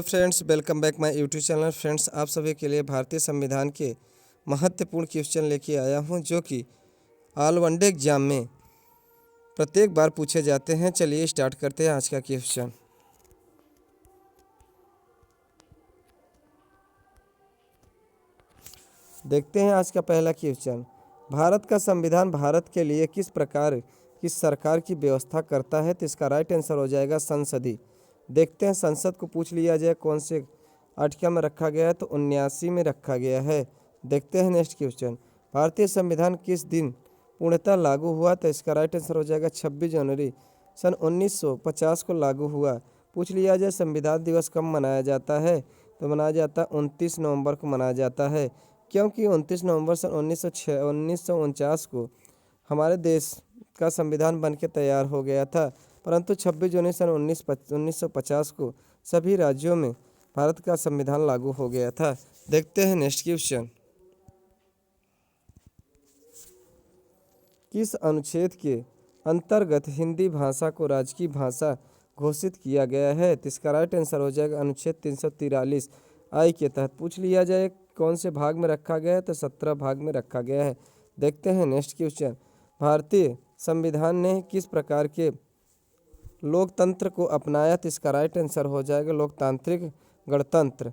Friends, welcome back my YouTube channel. Friends, आप सभी के लिए भारतीय संविधान के महत्वपूर्ण क्वेश्चन लेके आया हूं, जो कि ऑल वनडे एग्जाम में प्रत्येक बार पूछे जाते हैं। चलिए स्टार्ट करते हैं आज का क्वेश्चन। देखते हैं आज का पहला क्वेश्चन। भारत का संविधान भारत के लिए किस प्रकार की सरकार की व्यवस्था करता है? तो इसका राइट आंसर हो जाएगा संसदीय। देखते हैं, संसद को पूछ लिया जाए कौन से आर्टिकल में रखा गया है, तो 79 में रखा गया है। देखते हैं नेक्स्ट क्वेश्चन। भारतीय संविधान किस दिन पूर्णतः लागू हुआ? तो इसका राइट आंसर हो जाएगा 26 जनवरी सन 1950 को लागू हुआ। पूछ लिया जाए संविधान दिवस कब मनाया जाता है? तो मनाया जाता है 29 नवंबर को मनाया जाता है, क्योंकि 29 नवंबर सन 1949 को हमारे देश का संविधान बन के तैयार हो गया था। परंतु 26 जनवरी सन 1950 को सभी राज्यों में भारत का संविधान लागू हो गया था। देखते हैं नेक्स्ट क्वेश्चन। किस अनुच्छेद के अंतर्गत हिंदी भाषा को राजकीय भाषा घोषित किया गया है? तो इसका राइट आंसर हो जाएगा अनुच्छेद 343 आई के तहत। पूछ लिया जाए कौन से भाग में रखा गया है? तो 17 भाग में रखा गया है। देखते हैं नेक्स्ट क्वेश्चन। भारतीय संविधान ने किस प्रकार के लोकतंत्र को अपनाया? तो इसका राइट आंसर हो जाएगा लोकतांत्रिक गणतंत्र।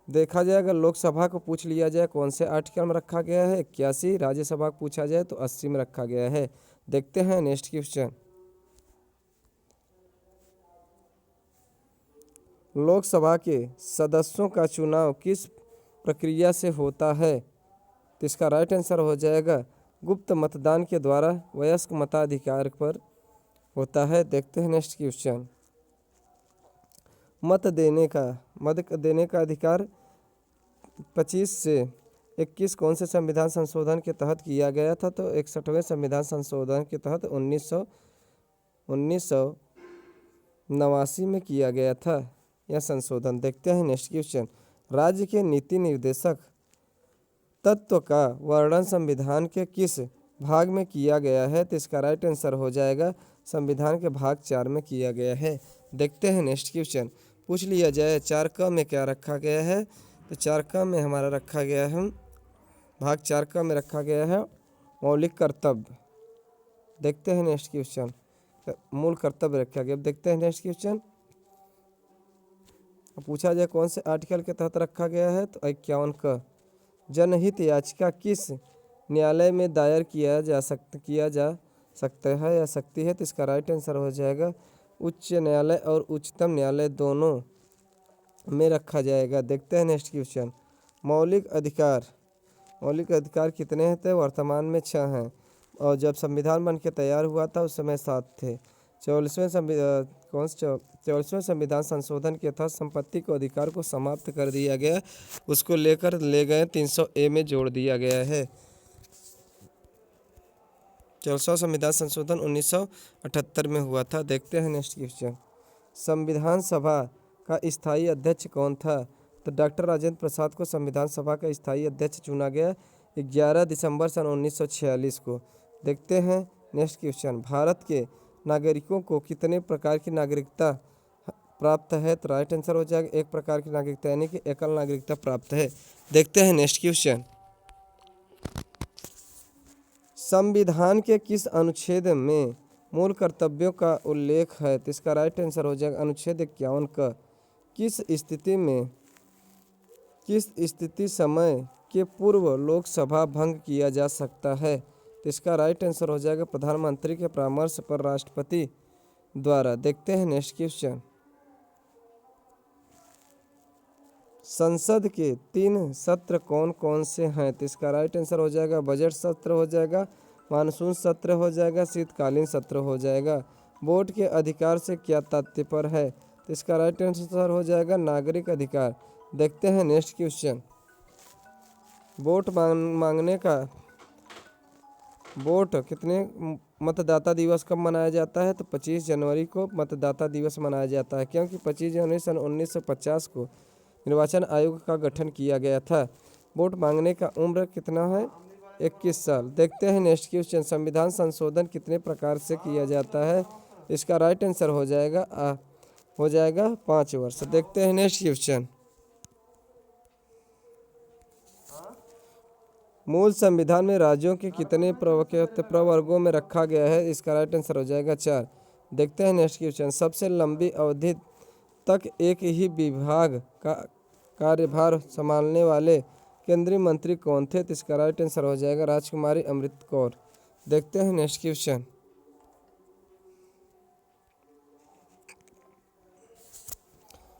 देखा जाए अगर लोकसभा को पूछ लिया जाए कौन से आर्टिकल में रखा गया है? 81। राज्यसभा को पूछा जाए तो 80 में रखा गया है। देखते हैं नेक्स्ट क्वेश्चन। लोकसभा के सदस्यों का चुनाव किस प्रक्रिया से होता है? तो इसका राइट आंसर हो जाएगा गुप्त मतदान के द्वारा वयस्क मताधिकार पर होता है। देखते हैं नेक्स्ट क्वेश्चन। मत देने का अधिकार 25 से 21 कौन से संविधान संशोधन के तहत किया गया था? तो 61वें संविधान संशोधन के तहत 1989 में किया गया था यह संशोधन। देखते हैं नेक्स्ट क्वेश्चन। राज्य के नीति निर्देशक तत्व का वर्णन संविधान के किस भाग में किया गया है? तो इसका राइट आंसर हो जाएगा संविधान के भाग 4 में किया गया है। देखते हैं नेक्स्ट क्वेश्चन। पूछ लिया जाए 4 में क्या रखा गया है? तो 4 में हमारा रखा गया है, भाग 4 में रखा गया है मौलिक कर्तव्य। देखते हैं नेक्स्ट क्वेश्चन। मूल कर्तव्य रखा गया। देखते हैं नेक्स्ट क्वेश्चन। पूछा जाए कौन से आर्टिकल के तहत रखा गया है? तो 51 का। जनहित याचिका किस न्यायालय में दायर किया जा सकता है या सकती है? तो इसका राइट आंसर हो जाएगा उच्च न्यायालय और उच्चतम न्यायालय दोनों में रखा जाएगा। देखते हैं नेक्स्ट क्वेश्चन। मौलिक अधिकार कितने हैं? तो वर्तमान में 6 हैं, और जब संविधान बन के तैयार हुआ था उस समय 7 थे। 44वें संविधान संशोधन के तहत संपत्ति को अधिकार को समाप्त कर दिया गया, उसको लेकर ले गए 300A में जोड़ दिया गया है। 44वां संविधान संशोधन 1978 में हुआ था। देखते हैं नेक्स्ट क्वेश्चन। संविधान सभा का स्थायी अध्यक्ष कौन था? तो डॉक्टर राजेंद्र प्रसाद को संविधान सभा का स्थायी अध्यक्ष चुना गया 11 दिसंबर सन 1946 को। देखते हैं नेक्स्ट क्वेश्चन। भारत के नागरिकों को कितने प्रकार की नागरिकता प्राप्त है? तो राइट आंसर हो जाएगा एक प्रकार की नागरिकता, यानी कि एकल नागरिकता प्राप्त है। देखते हैं नेक्स्ट क्वेश्चन। संविधान के किस अनुच्छेद में मूल कर्तव्यों का उल्लेख है? तो इसका राइट आंसर हो जाएगा अनुच्छेद 51 का। किस स्थिति समय के पूर्व लोकसभा भंग किया जा सकता है? तो इसका राइट आंसर हो जाएगा प्रधानमंत्री के परामर्श पर राष्ट्रपति द्वारा। देखते हैं नेक्स्ट क्वेश्चन। संसद के 3 सत्र कौन कौन से हैं? तो इसका राइट आंसर हो जाएगा बजट सत्र हो जाएगा, मानसून सत्र हो जाएगा, शीतकालीन सत्र हो जाएगा। वोट के अधिकार से क्या तात्पर्य है? तो इसका राइट आंसर हो जाएगा नागरिक अधिकार। देखते हैं नेक्स्ट क्वेश्चन। वोट कितने मतदाता दिवस कब मनाया जाता है? तो 25 जनवरी को मतदाता दिवस मनाया जाता है, क्योंकि 25 जनवरी सन 1950 को निर्वाचन आयोग का गठन किया गया था। वोट मांगने का उम्र कितना है? 21 साल। देखते हैं नेक्स्ट क्वेश्चन। संविधान संशोधन कितने प्रकार से किया जाता है? इसका राइट आंसर हो जाएगा हो जाएगा 5 वर्ष। देखते हैं नेक्स्ट क्वेश्चन। मूल संविधान में राज्यों के कितने प्रवर्गों में रखा गया है? इसका राइट आंसर हो जाएगा 4। देखते हैं नेक्स्ट क्वेश्चन। सबसे लंबी अवधि तक एक ही विभाग का कार्यभार संभालने वाले केंद्रीय मंत्री कौन थे? तो इसका राइट आंसर हो जाएगा राजकुमारी अमृत कौर। देखते हैं नेक्स्ट क्वेश्चन।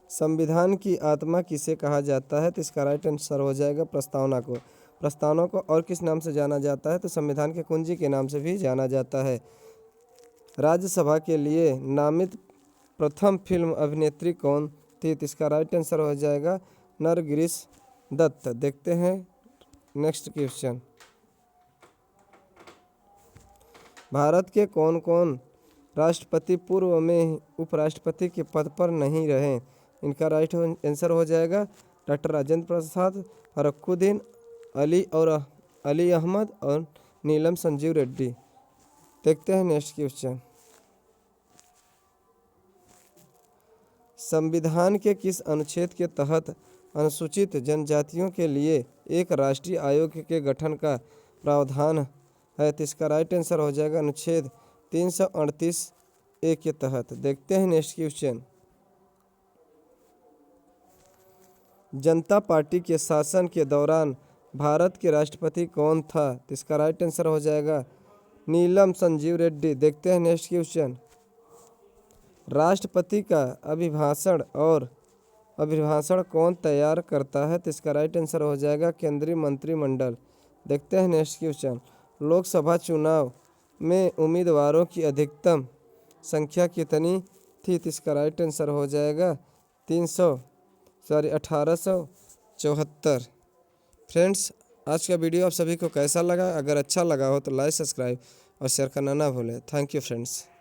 संविधान की आत्मा किसे कहा जाता है? तो इसका राइट आंसर हो जाएगा प्रस्तावना को। प्रस्तावना को और किस नाम से जाना जाता है? तो संविधान के कुंजी के नाम से भी जाना जाता है। राज्यसभा के लिए नामित प्रथम फिल्म अभिनेत्री कौन थी? तो इसका राइट आंसर हो जाएगा नरगिरीश दत्त। देखते हैं नेक्स्ट क्वेश्चन। भारत के कौन कौन राष्ट्रपति पूर्व में उपराष्ट्रपति के पद पर नहीं रहे? इनका राइट आंसर हो जाएगा डॉक्टर राजेंद्र प्रसाद, फरुखुद्दीन अली अहमद और नीलम संजीव रेड्डी। देखते हैं नेक्स्ट क्वेश्चन। संविधान के किस अनुच्छेद के तहत अनुसूचित जनजातियों के लिए एक राष्ट्रीय आयोग के गठन का प्रावधान है? तो इसका राइट आंसर हो जाएगा अनुच्छेद 338A के तहत। देखते हैं नेक्स्ट क्वेश्चन। जनता पार्टी के शासन के दौरान भारत के राष्ट्रपति कौन था? तो इसका राइट आंसर हो जाएगा नीलम संजीव रेड्डी। देखते हैं नेक्स्ट क्वेश्चन। राष्ट्रपति का अभिभाषण कौन तैयार करता है? तो इसका राइट आंसर हो जाएगा केंद्रीय मंत्रिमंडल। देखते हैं नेक्स्ट क्वेश्चन। लोकसभा चुनाव में उम्मीदवारों की अधिकतम संख्या कितनी थी? तो इसका राइट आंसर हो जाएगा 1874। फ्रेंड्स, आज का वीडियो आप सभी को कैसा लगा? अगर अच्छा लगा हो तो लाइक, सब्सक्राइब और शेयर करना ना भूलें। Thank you friends.